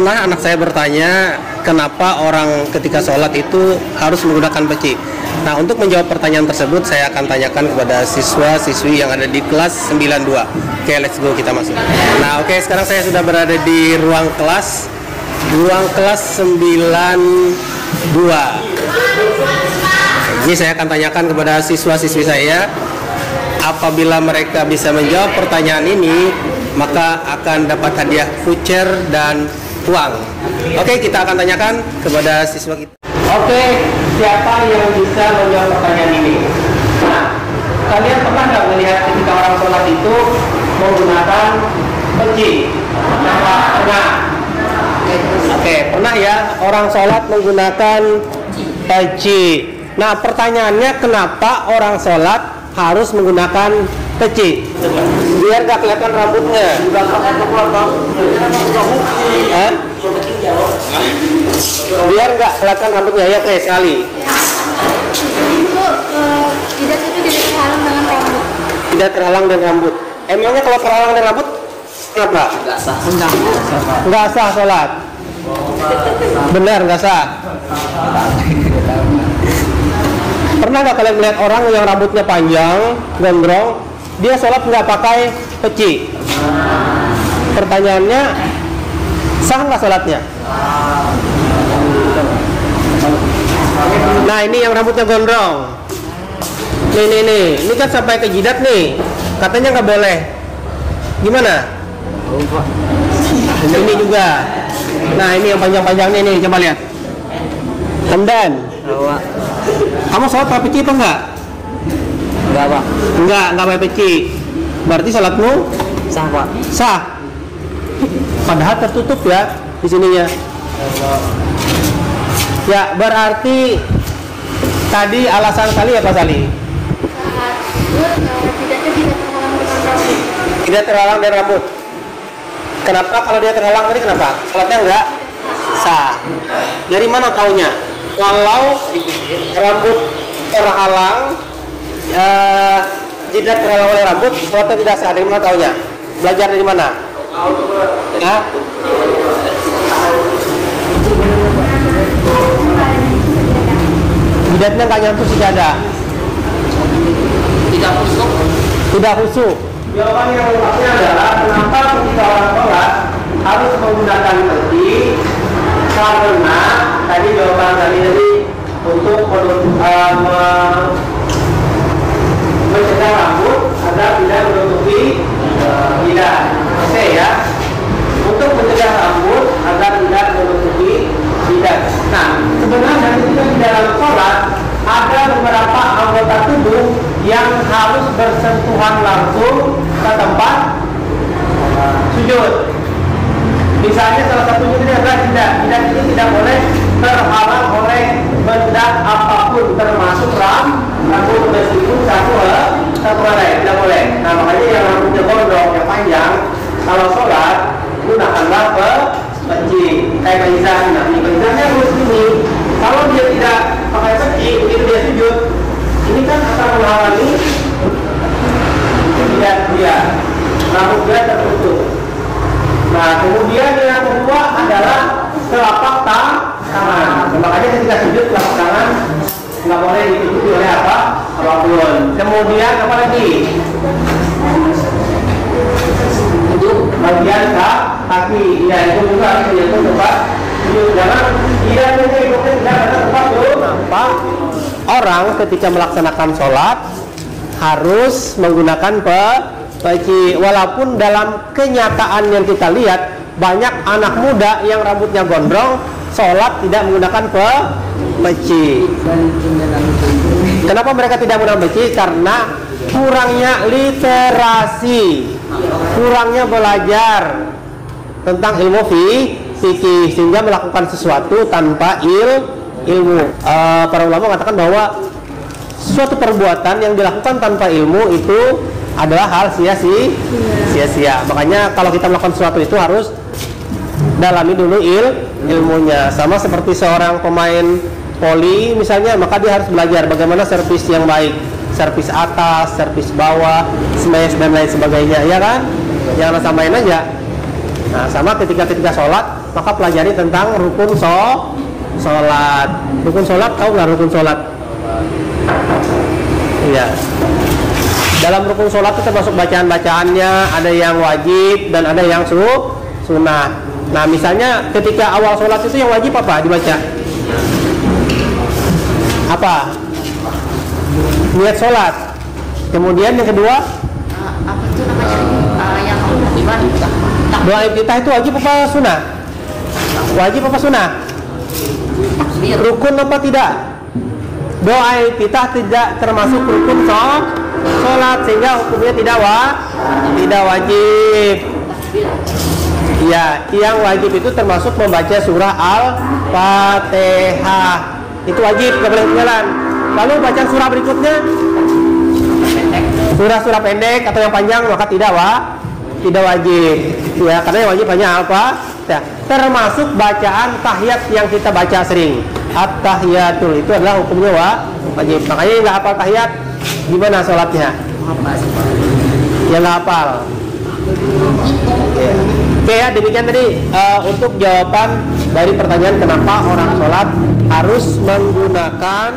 pernah anak saya bertanya kenapa orang ketika sholat itu harus menggunakan peci. Nah, untuk menjawab pertanyaan tersebut saya akan tanyakan kepada siswa-siswi yang ada di kelas 92. Oke, let's go, kita masuk. Nah, oke, sekarang saya sudah berada di ruang kelas 92. Ini saya akan tanyakan kepada siswa-siswi saya. Apabila mereka bisa menjawab pertanyaan ini, maka akan dapat hadiah voucher dan uang. Oke, kita akan tanyakan kepada siswa kita. Oke, siapa yang bisa menjawab pertanyaan ini? Nah, kalian pernah nggak melihat ketika orang sholat itu menggunakan peci? Pernah. Oke, pernah ya orang sholat menggunakan peci. Nah, pertanyaannya kenapa orang sholat harus menggunakan peci? Biar gak kelihatan rambutnya. Biar gak kelihatan rambutnya, ya kayak sekali. Jidat itu tidak terhalang dengan rambut. Tidak terhalang dengan rambut. Emangnya kalau terhalang dengan rambut, kenapa? Nggak sah sholat. Benar, nggak sah. Pernah nggak kalian melihat orang yang rambutnya panjang, gondrong, dia sholat nggak pakai peci? Pertanyaannya, sah nggak sholatnya? Nah, ini yang rambutnya gondrong. Ini kan sampai ke jidat nih. Katanya nggak boleh. Gimana? Ini juga. Nah, ini yang panjang-panjangnya nih, coba lihat. Hamdan. Kamu sholat pakai peci apa enggak? Enggak, Pak. Enggak pakai peci. Berarti sholatmu Sah, Pak. sah. Padahal tertutup ya di sininya. Ya, berarti tadi alasan Sali apa Sali? Tidak terhalang dengan rambut. Kenapa kalau dia terhalang tadi kenapa? Sholatnya enggak sah. Dari mana taunya? Kalau rambut terhalang, jidat terhalang oleh rambut, sholatnya tidak sah. Dari mana taunya? Belajar dari mana? Hah? Jidatnya nggak nyentuh sejadah. Tidak khusyuk. Jawaban yang lengkapnya adalah kenapa ketika orang sholat harus menggunakan peci? Karena tadi jawaban tadi untuk mencegah rambut agar tidak menutupi jidat. Oke ya. Untuk mencegah rambut agar tidak menutupi jidat. Nah, sebenarnya ketika di dalam sholat ada beberapa anggota tubuh yang harus bersentuhan langsung ke tempat sujud. Misalnya salah satunya ini adalah jidat. Jidat ini tidak boleh terhalang oleh benda apapun, termasuk rambut meskipun satu helai, tidak boleh. Nah, makanya yang rambutnya gondrong, yang panjang, kalau sholat gunakanlah peci. Kayak Pak. Nah, ini Pak harus ini. Kalau dia tidak pakai peci, begitu dia sujud, ini kan akan menghalangi jidat dia, rambut dia tertutup. Nah, kemudian yang kedua adalah telapak tangan. Makanya ketika sujud telapak tangan nggak boleh ditutupi oleh apapun. Kemudian apa lagi? Untuk bagian kaki, ya itu juga harus menyentuh tempat sujud. Jangan tidak ada tempat nampak. Orang ketika melaksanakan sholat harus menggunakan peci. Walaupun dalam kenyataan yang kita lihat banyak anak muda yang rambutnya gondrong sholat tidak menggunakan peci. Kenapa mereka tidak menggunakan peci? Karena kurangnya literasi, kurangnya belajar tentang ilmu fikih, sehingga melakukan sesuatu tanpa ilmu. Para ulama mengatakan bahwa suatu perbuatan yang dilakukan tanpa ilmu itu adalah hal sia-sia. Makanya kalau kita melakukan sesuatu itu harus dalami dulu ilmunya. Sama seperti seorang pemain voli misalnya, maka dia harus belajar bagaimana servis yang baik, servis atas, servis bawah, smash dan lain sebagainya, ya kan? Jangan asal main aja. Nah, sama ketika sholat maka pelajari tentang rukun sholat. Rukun sholat, tahu nggak rukun sholat? Iya. Dalam rukun sholat itu termasuk bacaan-bacaannya, ada yang wajib dan ada yang sunnah. Nah, misalnya ketika awal sholat itu yang wajib apa dibaca? Apa? Niat sholat. Kemudian yang kedua, Apa itu namanya? Yang gimana? doa iftitah itu wajib apa sunnah? Wajib apa sunnah? Rukun apa tidak? Doa iftitah tidak termasuk rukun sholat, sehingga hukumnya tidak wajib. Ya, yang wajib itu termasuk membaca surah Al-Fatihah. Itu wajib, nggak boleh ketinggalan. Lalu baca surah berikutnya, surah-surah pendek atau yang panjang, maka tidak wajib. Ya, karena yang wajib hanya apa? Ya, termasuk bacaan tahiyat yang kita baca sering. At-tahiyatul itu adalah hukumnya wajib. Makanya yang nggak hafal tahiyat, gimana sholatnya? Yang nggak hafal. Oke ya, demikian tadi untuk jawaban dari pertanyaan kenapa orang sholat harus menggunakan